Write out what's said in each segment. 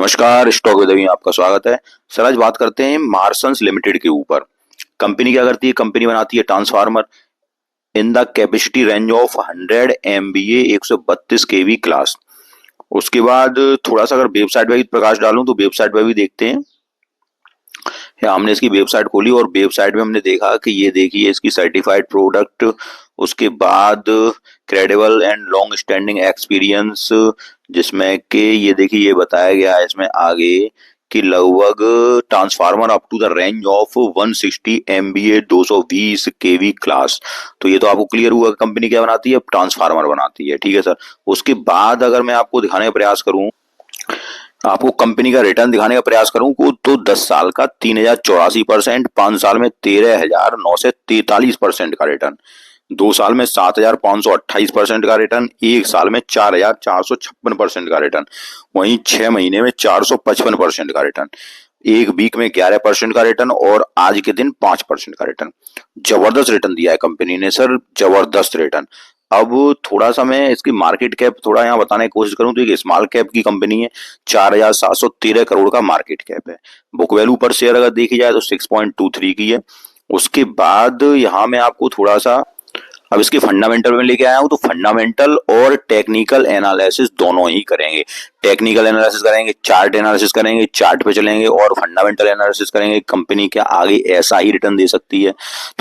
नमस्कार, stock with में आपका स्वागत है। सर आज बात करते हैं मार्सन्स लिमिटेड के ऊपर। कंपनी क्या करती है? कंपनी बनाती है transformer in the capacity range of 100 MVA 132 KV class. उसके बाद थोड़ा सा अगर वेबसाइट पे भी प्रकाश डालूं तो वेबसाइट पे भी देखते हैं। हमने इसकी वेबसाइट खोली और वेबसाइट में हमने देखा कि ये देखिए इसकी सर्टिफाइड प्रोडक्ट, उसके बाद credible and long standing experience, जिसमें कि ये देखिए ये बताया गया है इसमें आगे कि लगभग transformer up to the range of 160 MVA 220 KV class. तो ये तो आपको क्लियर हुआ कंपनी क्या बनाती है? ट्रांसफार्मर बनाती है। ठीक है सर। उसके बाद अगर मैं आपको दिखाने का प्रयास करूं, आपको कंपनी का रिटर्न दिखाने का प्रयास करूं तो 10 साल का 3084%, 5 साल में 13,943% का रिटर्न, 2 साल में 7,528% का रिटर्न, 1 साल में 4,456% का रिटर्न, वहीं 6 महीने में 455% का रिटर्न, 1 वीक में 11% का रिटर्न और आज के दिन 5% का रिटर्न। जबरदस्त रिटर्न दिया है कंपनी ने सर, जबरदस्त रिटर्न। अब थोड़ा सा मैं इसकी मार्केट कैप थोड़ा यहाँ बताने की कोशिश करूं तो एक स्मॉल कैप की कंपनी है, 4,713 करोड़ का मार्केट कैप है। बुक वैल्यू पर शेयर अगर देखी जाए तो 6.23 की है। उसके बाद यहाँ मैं आपको थोड़ा सा अब इसके फंडामेंटल में लेके आया हूं, तो फंडामेंटल और टेक्निकल एनालिसिस दोनों ही करेंगे। टेक्निकल एनालिसिस करेंगे, चार्ट एनालिसिस करेंगे, चार्ट पे चलेंगे और फंडामेंटल एनालिसिस करेंगे। कंपनी क्या आगे ऐसा ही रिटर्न दे सकती है,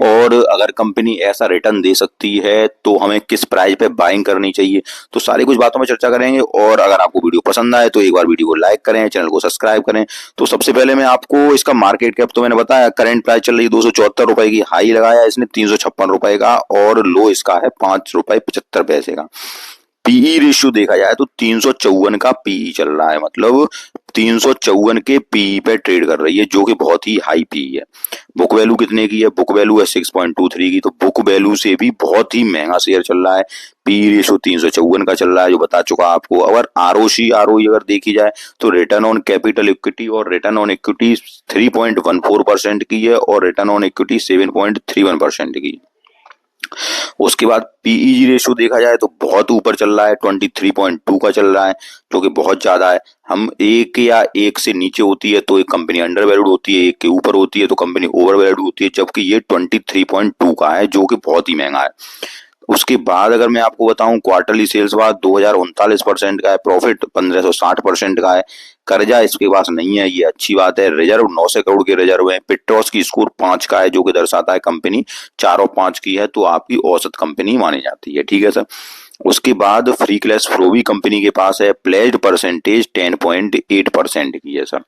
और अगर कंपनी ऐसा रिटर्न दे सकती है तो हमें किस प्राइस पे बाइंग करनी चाहिए, तो सारी कुछ बातों में चर्चा करेंगे। और अगर आपको वीडियो पसंद आए तो एक बार वीडियो को लाइक करें, चैनल को सब्सक्राइब करें। तो सबसे पहले मैं आपको इसका मार्केट कैप तो मैंने बताया, करंट प्राइस चल रही है 274 रुपए की, हाई लगाया इसने 356 रुपए का और लो इसका है 5 रुपए 75 पैसे का। पीई रेशियो देखा जाए तो 354 का पीई चल रहा है, मतलब 354 के पीई पे ट्रेड कर रही है, जो कि बहुत ही हाई पीई है। बुक वैल्यू कितने की है? बुक वैल्यू है 6.23 की, तो बुक वैल्यू से भी बहुत ही महंगा शेयर चल रहा है। पीई रेशियो 354 का चल रहा है, जो बता चुका आपको। अगर आरओसी आरओई अगर देखी जाए तो रिटर्न ऑन कैपिटल इक्विटी और रिटर्न ऑन इक्विटी 3.14% की है और रिटर्न ऑन इक्विटी 7.31% की। उसके बाद पीईजी रेशियो देखा जाए तो बहुत ऊपर चल रहा है, 23.2 का चल रहा है, जो कि बहुत ज्यादा है। हम एक या एक से नीचे होती है तो एक कंपनी अंडर वैल्यूड होती है, एक के ऊपर होती है तो कंपनी ओवर वैल्यूड होती है, जबकि ये 23.2 का है, जो कि बहुत ही महंगा है। उसके बाद अगर मैं आपको बताऊं क्वार्टरली सेल्स बाद 2039% का है, प्रॉफिट 1560% का है, कर्जा इसके पास नहीं है, ये अच्छी बात है। रिजर्व 900 करोड़ के रिजर्व है। पिट्रोस की स्कोर 5 का है, जो कि दर्शाता है कंपनी 4 और 5 की है, तो आपकी औसत कंपनी मानी जाती है। ठीक है सर। उसके बाद फ्री कैश फ्लो भी कंपनी के पास है, प्लेज्ड परसेंटेज 10.8% की है सर।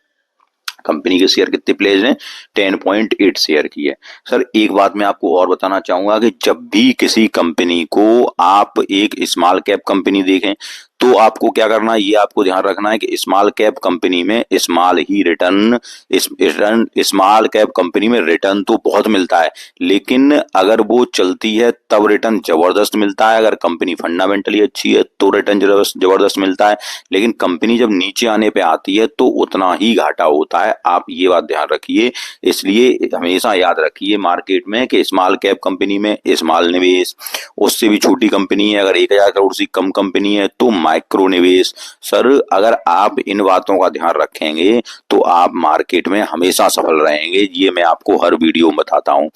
कंपनी के शेयर कितने प्लेज हैं? 10.8 शेयर की है। सर एक बात मैं आपको और बताना चाहूंगा कि जब भी किसी कंपनी को आप एक स्मॉल कैप कंपनी देखें तो आपको क्या करना है, ये आपको ध्यान रखना है कि स्मॉल कैप कंपनी में स्मॉल ही रिटर्न, स्मॉल कैप कंपनी में रिटर्न तो बहुत मिलता है, लेकिन अगर वो चलती है तब रिटर्न जबरदस्त मिलता है। अगर कंपनी फंडामेंटली अच्छी है तो रिटर्न जबरदस्त मिलता है, लेकिन कंपनी जब नीचे आने पे आती है तो उतना ही घाटा होता है। आप ये बात ध्यान रखिए, इसलिए हमेशा याद रखिए मार्केट में कि स्मॉल कैप कंपनी में स्मॉल निवेश, उससे भी छोटी कंपनी है, अगर 1,000 करोड़ से कम कंपनी है तो माइक्रो निवेश। सर अगर आप इन बातों का ध्यान रखेंगे तो आप मार्केट में हमेशा सफल रहेंगे, ये मैं आपको हर वीडियो में बताता हूं।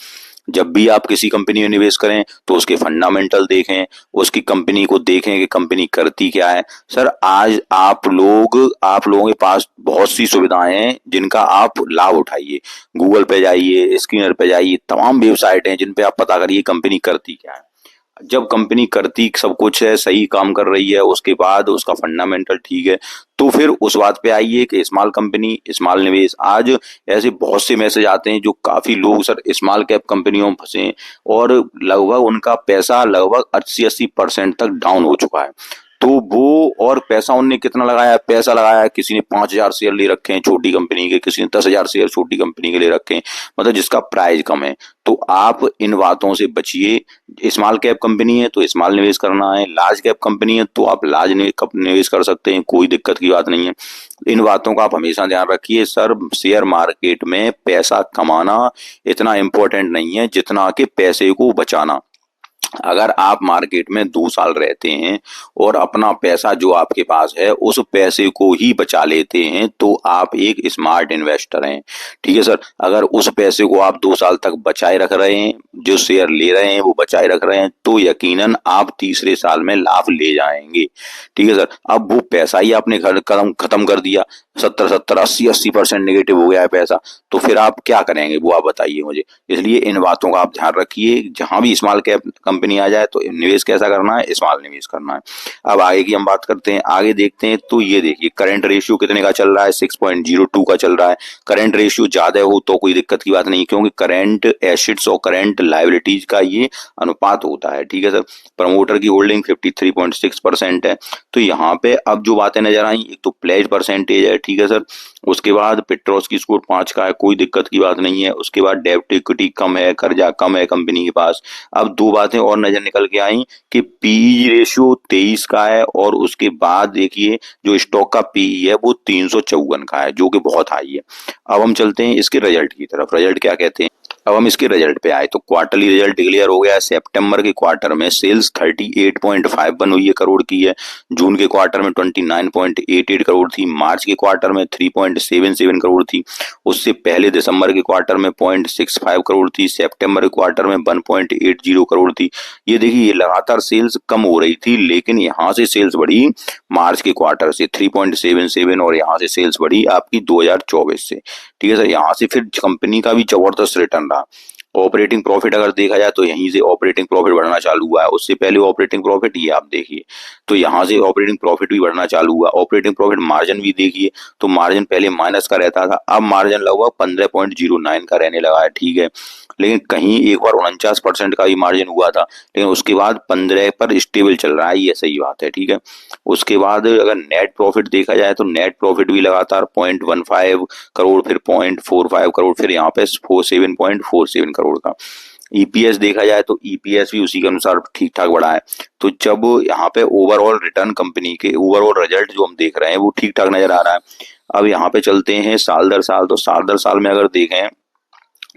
जब भी आप किसी कंपनी में निवेश करें तो उसके फंडामेंटल देखें, उसकी कंपनी को देखें कि कंपनी करती क्या है। सर आज आप लोगों के पास बहुत सी सुविधाएं हैं जिनका आप लाभ उठाइए। गूगल पे जाइए, स्क्रीनर पे जाइए, तमाम वेबसाइट हैं जिन पे आप पता करिए कंपनी करती क्या है। जब कंपनी करती सब कुछ है, सही काम कर रही है, उसके बाद उसका फंडामेंटल ठीक है, तो फिर उस बात पे आइए कि स्मॉल कंपनी स्मॉल निवेश। आज ऐसे बहुत से मैसेज आते हैं जो काफी लोग सर स्मॉल कैप कंपनियों में फंसे और लगभग उनका पैसा लगभग 80% तक डाउन हो चुका है। तो वो और पैसा उनने कितना लगाया है? पैसा लगाया है, किसी ने 5,000 शेयर ले रखे हैं छोटी कंपनी के, किसी ने 10,000 शेयर छोटी कंपनी के ले रखे हैं, मतलब जिसका प्राइस कम है। तो आप इन बातों से बचिए। स्मॉल कैप कंपनी है तो स्मॉल निवेश करना है, लार्ज कैप कंपनी है तो आप लार्ज निवेश कर सकते हैं, कोई दिक्कत की बात नहीं है। इन बातों का आप हमेशा ध्यान रखिए। सर शेयर मार्केट में पैसा कमाना इतना इम्पोर्टेंट नहीं है जितना कि पैसे को बचाना। अगर आप मार्केट में 2 साल रहते हैं और अपना पैसा जो आपके पास है उस पैसे को ही बचा लेते हैं तो आप एक स्मार्ट इन्वेस्टर हैं। ठीक है सर। अगर उस पैसे को आप 2 साल तक बचाए रख रहे हैं, जो शेयर ले रहे हैं वो बचाए रख रहे हैं, तो यकीनन आप तीसरे साल में लाभ ले जाएंगे। ठीक है सर। अब वो पैसा ही आपने खत्म खत्म कर दिया, 70-70 80-80% नेगेटिव हो गया है पैसा, तो फिर आप क्या करेंगे वो आप बताइए मुझे। इसलिए इन बातों का आप ध्यान रखिए। जहां भी स्मॉल कैप कंपनी आ जाए तो निवेश कैसा करना है, स्मॉल निवेश करना है। अब आगे की हम बात करते हैं, आगे देखते हैं। तो ये देखिए करंट रेशियो कितने का चल रहा है, 6.02 का चल रहा है। करंट रेशियो ज्यादा हो तो कोई दिक्कत की बात नहीं, क्योंकि करंट एसेट्स और करंट लायबिलिटीज का ये अनुपात होता है। ठीक है सर। प्रमोटर की होल्डिंग 53.6% है। तो यहाँ पे अब जो बातें नजर आई, एक तो प्लेज परसेंटेज है। ठीक है सर। उसके बाद पेट्रोस की स्कोर 5 का है, कोई दिक्कत की बात नहीं है। उसके बाद डेब्ट इक्विटी कम है, कर्जा कम है कंपनी के पास। अब दो बातें और नजर निकल के आई कि पीई रेशियो 23 का है, और उसके बाद देखिए जो स्टॉक का पीई है वो 354 का है, जो कि बहुत हाई है। अब हम चलते हैं इसके रिजल्ट की तरफ। रिजल्ट क्या कहते हैं, अब हम इसके रिजल्ट पे आए तो क्वार्टरली रिजल्ट डिक्लेयर हो गया है। सितंबर के क्वार्टर में सेल्स 38.51 हुई है करोड़ की है। जून के क्वार्टर में 29.88 करोड़ थी। मार्च के क्वार्टर में 3.77 करोड़ थी। उससे पहले दिसंबर के क्वार्टर में 0.65 करोड़ थी। सितंबर के क्वार्टर में 1.80 करोड़ थी। ये देखिए ये लगातार सेल्स कम हो रही थी, लेकिन यहाँ से सेल्स बढ़ी मार्च के क्वार्टर से 3.77, और यहाँ से सेल्स बढ़ी आपकी 2024 से। ठीक है सर। यहाँ से फिर कंपनी का भी जबरदस्त रिटर्न रहा। ऑपरेटिंग प्रॉफिट अगर देखा जाए तो यहीं से ऑपरेटिंग प्रॉफिट बढ़ना चालू हुआ है। उससे पहले ऑपरेटिंग प्रॉफिट ये आप देखिए, तो यहाँ से ऑपरेटिंग प्रॉफिट भी बढ़ना चालू हुआ। ऑपरेटिंग प्रॉफिट मार्जिन भी देखिए, तो मार्जिन पहले माइनस का रहता था, अब मार्जिन लगभग 15.09 का रहने लगा है। ठीक है। लेकिन कहीं एक बार 49% का भी मार्जिन हुआ था, लेकिन उसके बाद 15 पर स्टेबल चल रहा है, ये सही बात है। ठीक है। उसके बाद अगर नेट प्रॉफिट देखा जाए तो नेट प्रॉफिट भी लगातार 0.15 करोड़, फिर 0.45 करोड़, फिर यहाँ पे 7.47 करोड़ का। ईपीएस देखा जाए तो ईपीएस भी उसी के अनुसार ठीक ठाक बढ़ा है। तो जब यहाँ पे ओवरऑल रिटर्न कंपनी के ओवरऑल रिजल्ट जो हम देख रहे हैं वो ठीक ठाक नजर आ रहा है। अब यहाँ पे चलते हैं साल दर साल। तो साल दर साल में अगर देखें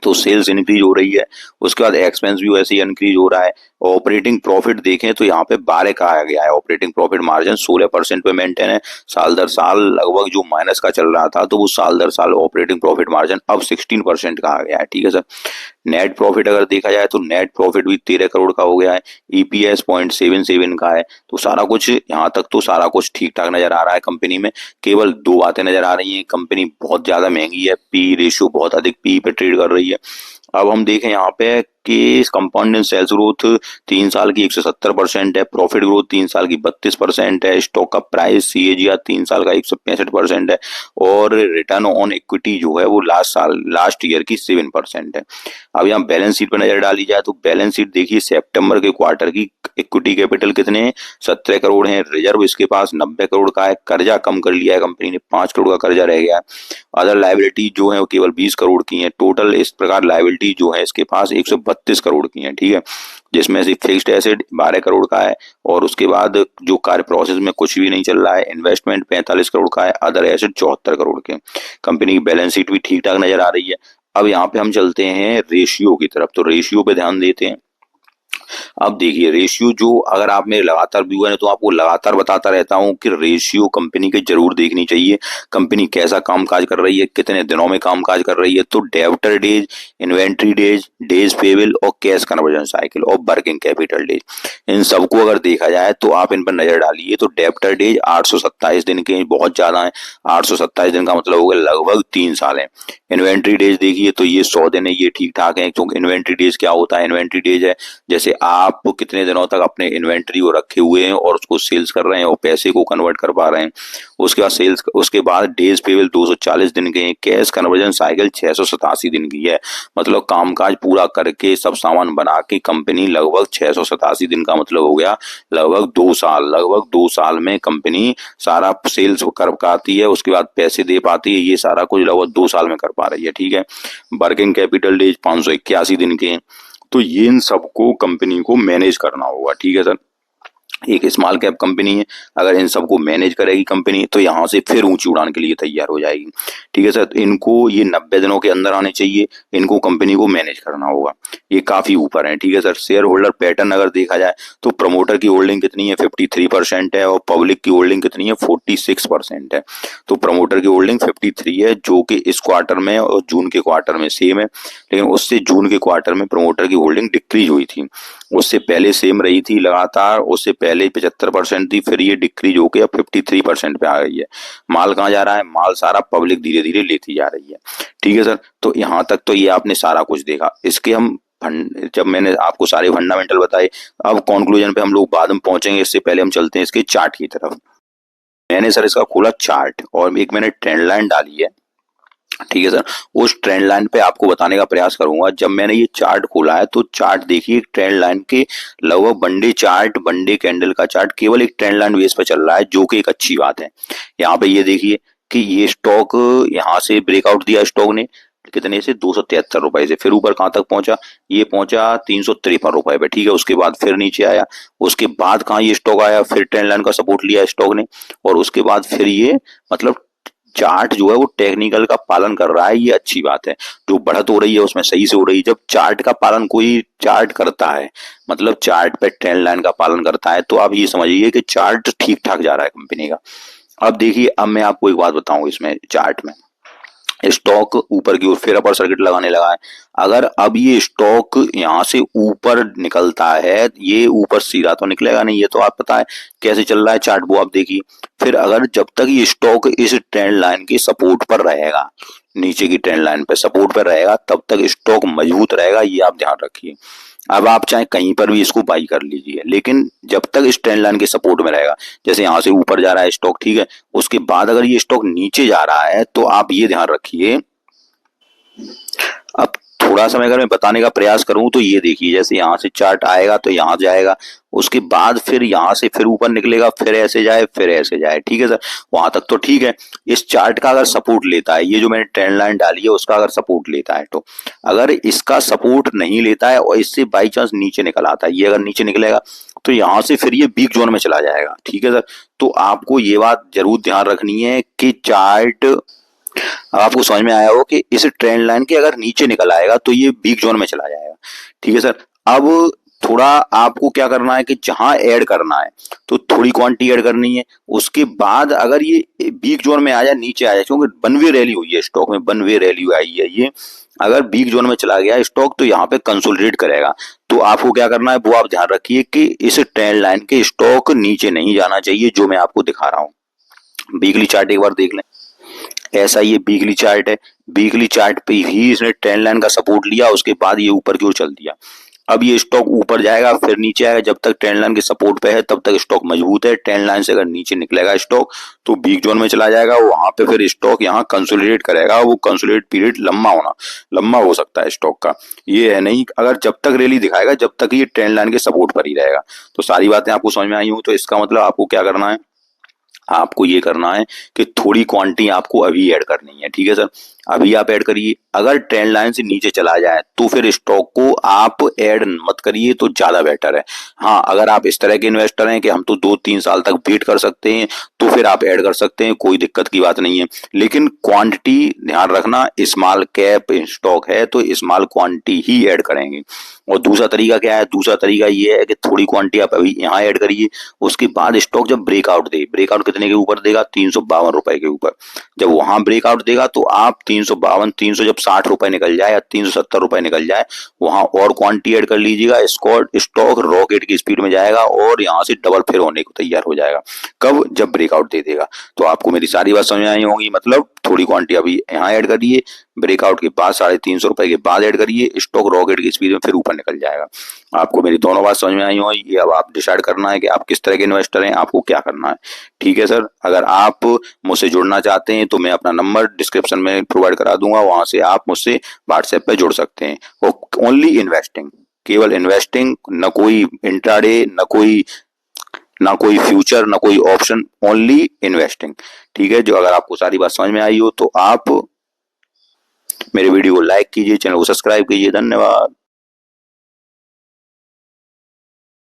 तो सेल्स इंक्रीज हो रही है, उसके बाद एक्सपेंस भी वैसे ही इंक्रीज हो रहा है। ऑपरेटिंग प्रॉफिट देखें तो यहाँ पे 12 कहा गया है, ऑपरेटिंग प्रॉफिट मार्जिन 16% पे मेंटेन है। साल दर साल लगभग जो माइनस का चल रहा था, तो वो साल दर साल ऑपरेटिंग प्रॉफिट मार्जिन अब 16% कहा गया है। ठीक है सर। नेट प्रॉफिट अगर देखा जाए तो नेट प्रॉफिट भी 13 करोड़ का हो गया है। ईपीएस 0.77 का है। तो सारा कुछ यहाँ तक तो सारा कुछ ठीक ठाक नजर आ रहा है कंपनी में। केवल दो बातें नजर आ रही हैं, कंपनी बहुत ज्यादा महंगी है, पी रेशियो बहुत अधिक पी पे ट्रेड कर रही है। अब हम देखें यहाँ पे कि कंपाउंड सेल्स ग्रोथ 3 साल की 170% है, प्रॉफिट ग्रोथ 3 साल की 32% है, स्टॉक का प्राइस सीएजीआर 3 साल का 165% है, और रिटर्न ऑन इक्विटी जो है वो लास्ट ईयर की 7% है। अब यहाँ बैलेंस शीट पर नजर डाली जाए तो बैलेंस शीट देखिए सितंबर के क्वार्टर की इक्विटी कैपिटल कितने 17 करोड़ है, रिजर्व इसके पास 90 करोड़ का है, कर्जा कम कर लिया है कंपनी ने, 5 करोड़ का कर्जा रह गया है। अदर लायबिलिटी जो है वो केवल 20 करोड़ की है। टोटल इस प्रकार लायबिलिटी जो है इसके पास 132 करोड़ की है। ठीक है। जिसमें से फिक्स्ड एसेट 12 करोड़ का है, और उसके बाद जो कार्य प्रोसेस में कुछ भी नहीं चल रहा है, इन्वेस्टमेंट 45 करोड़ का है, अदर एसेट 74 करोड़ के। कंपनी की बैलेंस शीट भी ठीक ठाक नजर आ रही है। अब यहाँ पे हम चलते हैं रेशियो की तरफ। तो रेशियो पे ध्यान देते हैं। अब देखिए रेशियो जो, अगर आप मेरे लगातार व्यूअर हैं तो आपको लगातार बताता रहता हूं कि रेशियो कंपनी की जरूर देखनी चाहिए। कंपनी कैसा कामकाज कर रही है, कितने दिनों में कामकाज कर रही है। तो debtor days, inventory days, days payable, और कैश कन्वर्जन साइकिल, और वर्किंग कैपिटल डेज, इन सबको अगर देखा जाए तो आप इन पर नजर डालिए। तो डेब्टर डेज 827 दिन के, बहुत ज्यादा है। 827 दिन का मतलब हो गया लगभग 3 साल है। इन्वेंट्री डेज देखिए तो ये 100 दिन है, ये ठीक ठाक है। क्योंकि इन्वेंट्री डेज क्या होता है, इन्वेंट्री डेज है जैसे आप कितने दिनों तक अपने इन्वेंट्री को रखे हुए हैं और उसको सेल्स कर रहे हैं और पैसे को कन्वर्ट कर पा रहे हैं। उसके बाद सेल्स, उसके बाद डेज पेबल 240 दिन के हैं। कैश कन्वर्जन साइकिल 687 दिन की है। मतलब कामकाज पूरा करके सब सामान बना के कंपनी लगभग 687 दिन का मतलब हो गया लगभग 2 साल। लगभग 2 साल में कंपनी सारा सेल्स कर पाती है, उसके बाद पैसे दे पाती है। ये सारा कुछ लगभग 2 साल में कर पा रही है। ठीक है। वर्किंग कैपिटल डेज 581 दिन के हैं। तो ये इन सबको कंपनी को मैनेज करना होगा। ठीक है सर। एक स्मॉल कैप कंपनी है, अगर इन सबको मैनेज करेगी कंपनी तो यहाँ से फिर ऊंची उड़ान के लिए तैयार हो जाएगी। ठीक है सर, तो इनको ये 90 दिनों के अंदर आने चाहिए, इनको कंपनी को मैनेज करना होगा। ये काफी ऊपर है। ठीक है सर, शेयर होल्डर पैटर्न अगर देखा जाए तो प्रमोटर की होल्डिंग कितनी है, 53% है, और पब्लिक की होल्डिंग कितनी है, 46% है। तो प्रमोटर की होल्डिंग 53 है, जो कि इस क्वार्टर में और जून के क्वार्टर में सेम है, लेकिन उससे जून के क्वार्टर में प्रमोटर की होल्डिंग डिक्रीज हुई थी। उससे पहले सेम रही थी लगातार, उससे पहले 75% थी, फिर ये डिक्रीज होकर अब 53% पे आ गई है। माल कहाँ जा रहा है, माल सारा पब्लिक धीरे धीरे लेती जा रही है। ठीक है सर, तो यहाँ तक तो ये आपने सारा कुछ देखा। इसके हम जब मैंने आपको सारे फंडामेंटल बताए, अब कंक्लूजन पे हम लोग बाद में पहुंचेंगे, इससे पहले हम चलते हैं इसके चार्ट की तरफ। मैंने सर इसका खोला चार्ट और एक मैंने ट्रेंड लाइन डाली है। ठीक है सर, उस ट्रेंड लाइन पे आपको बताने का प्रयास करूंगा। जब मैंने ये चार्ट खोला है तो चार्ट देखिए, ट्रेंड लाइन के लगभग वनडे चार्ट, वनडे कैंडल का चार्ट केवल एक ट्रेंड लाइन बेस पे चल रहा है, जो कि एक अच्छी बात है। यहाँ पे ये देखिए कि ये स्टॉक यहाँ से ब्रेकआउट दिया स्टॉक ने, कितने से, 273 रुपए से, फिर ऊपर कहाँ तक पहुंचा, ये पहुंचा 353 रुपए पे। ठीक है, उसके बाद फिर नीचे आया, उसके बाद कहाँ ये स्टॉक आया, फिर ट्रेंड लाइन का सपोर्ट लिया स्टॉक ने, और उसके बाद फिर ये मतलब चार्ट जो है वो टेक्निकल का पालन कर रहा है, ये अच्छी बात है। जो बढ़त हो रही है उसमें सही से हो रही है। जब चार्ट का पालन कोई चार्ट करता है, मतलब चार्ट पे ट्रेंड लाइन का पालन करता है, तो आप ये समझिए कि चार्ट ठीक ठाक जा रहा है कंपनी का। अब देखिए, अब मैं आपको एक बात बताऊं, इसमें चार्ट में स्टॉक ऊपर की ओर फिर अपर सर्किट लगाने लगा है। अगर अब ये स्टॉक यहाँ से ऊपर निकलता है, ये ऊपर सीधा तो निकलेगा नहीं, ये तो आप पता है कैसे चल रहा है चार्ट, वो आप देखिए। फिर अगर जब तक ये स्टॉक इस ट्रेंड लाइन के सपोर्ट पर रहेगा, नीचे की ट्रेंड लाइन पे सपोर्ट पर रहेगा, तब तक स्टॉक मजबूत रहेगा, ये आप ध्यान रखिए। अब आप चाहे कहीं पर भी इसको बाई कर लीजिए, लेकिन जब तक इस ट्रेंड लाइन के सपोर्ट में रहेगा, जैसे यहाँ से ऊपर जा रहा है स्टॉक, ठीक है, उसके बाद अगर ये स्टॉक नीचे जा रहा है तो आप ये ध्यान रखिए। अब थोड़ा सा मैं अगर मैं बताने का प्रयास करूं तो ये देखिए, जैसे यहाँ से चार्ट आएगा तो यहाँ जाएगा, उसके बाद फिर यहाँ से फिर ऊपर निकलेगा, फिर ऐसे जाए, फिर ऐसे जाए। ठीक है सर, वहां तक तो ठीक है। इस चार्ट का अगर सपोर्ट लेता है, ये जो मैंने ट्रेंड लाइन डाली है उसका अगर सपोर्ट लेता है, तो अगर इसका सपोर्ट नहीं लेता है और इससे बाई चांस नीचे निकल आता है, ये अगर नीचे निकलेगा तो यहाँ से फिर ये वीक जोन में चला जाएगा। ठीक है सर, तो आपको ये बात जरूर ध्यान रखनी है कि चार्ट आपको समझ में आया हो कि इस ट्रेंड लाइन के अगर नीचे निकल आएगा तो ये वीक जोन में चला जाएगा। ठीक है सर, अब थोड़ा आपको क्या करना है कि जहां ऐड करना है तो थोड़ी क्वांटिटी ऐड करनी है। उसके बाद अगर ये वीक जोन में आ जाए, नीचे आ जाए, क्योंकि वन वे रैली हुई है स्टॉक में, वन वे रैली आई है, ये अगर वीक जोन में चला गया स्टॉक तो यहाँ पे कंसोलिडेट करेगा। तो आपको क्या करना है वो आप ध्यान रखिए कि इस ट्रेंड लाइन के स्टॉक नीचे नहीं जाना चाहिए, जो मैं आपको दिखा रहा हूँ। वीकली चार्ट एक बार देख लें। ऐसा ये वीकली चार्ट है, वीकली चार्ट पे ही इसने ट्रेंड लाइन का सपोर्ट लिया, उसके बाद ये ऊपर की ओर चल दिया। अब ये स्टॉक ऊपर जाएगा फिर नीचे आएगा, जब तक ट्रेंड लाइन के सपोर्ट पे है तब तक स्टॉक मजबूत है। ट्रेंड लाइन से अगर नीचे निकलेगा स्टॉक तो वीक जोन में चला जाएगा, वहां पे फिर स्टॉक यहाँ कंसोलिडेट करेगा। वो कंसोलिडेट पीरियड लंबा हो सकता है स्टॉक का, ये है नहीं, अगर जब तक रैली दिखाएगा जब तक ये ट्रेंड लाइन के सपोर्ट पर ही रहेगा। तो सारी बातें आपको समझ में आई हो, तो इसका मतलब आपको क्या करना है, आपको ये करना है कि थोड़ी क्वांटिटी आपको अभी ऐड करनी है। ठीक है सर, अभी आप ऐड करिए। अगर ट्रेंड लाइन से नीचे चला जाए तो फिर स्टॉक को आप ऐड मत करिए तो ज्यादा बेटर है। हाँ, अगर आप इस तरह के इन्वेस्टर हैं कि हम तो 2-3 साल तक वेट कर सकते हैं तो फिर आप ऐड कर सकते हैं, कोई दिक्कत की बात नहीं है। लेकिन क्वांटिटी ध्यान रखना, स्मॉल कैप स्टॉक है तो स्मॉल क्वांटिटी ही ऐड करेंगे। और दूसरा तरीका क्या है, दूसरा तरीका ये है कि थोड़ी क्वांटिटी आप अभी यहाँ ऐड करिए, उसके बाद स्टॉक जब ब्रेकआउट दे, ब्रेकआउट कितने के ऊपर देगा, 352 रुपए के ऊपर, जब वहां ब्रेकआउट देगा तो आप 352, 300 जब 60 रुपए निकल जाए या 370 रुपए निकल जाए, वहां और क्वांटिटी ऐड कर लीजिएगा। स्टॉक रॉकेट की स्पीड में जाएगा और यहाँ से डबल फिर होने को तैयार हो जाएगा। कब, जब ब्रेकआउट दे देगा। तो आपको मेरी सारी बात समझ में आई होगी, मतलब थोड़ी क्वांटिटी अभी यहाँ ऐड करिए, ब्रेकआउट के बाद 350 रुपए के बाद ऐड करिए, स्टॉक रॉकेट की स्पीड में फिर ऊपर निकल जाएगा। आपको मेरी दोनों बात समझ में आई हो, ये अब आप डिसाइड करना है कि आप किस तरह के इन्वेस्टर हैं, आपको क्या करना है। ठीक है सर, अगर आप मुझसे जुड़ना चाहते हैं तो मैं अपना नंबर डिस्क्रिप्शन में प्रोवाइड करा दूंगा, वहां से आप मुझसे व्हाट्सएप पे जुड़ सकते हैं। ओनली इन्वेस्टिंग, केवल इन्वेस्टिंग, न कोई इंट्राडे, ना कोई फ्यूचर, ना कोई ऑप्शन, ओनली इन्वेस्टिंग। ठीक है, जो अगर आपको सारी बात समझ में आई हो तो आप मेरे वीडियो को लाइक कीजिए, चैनल को सब्सक्राइब कीजिए। धन्यवाद।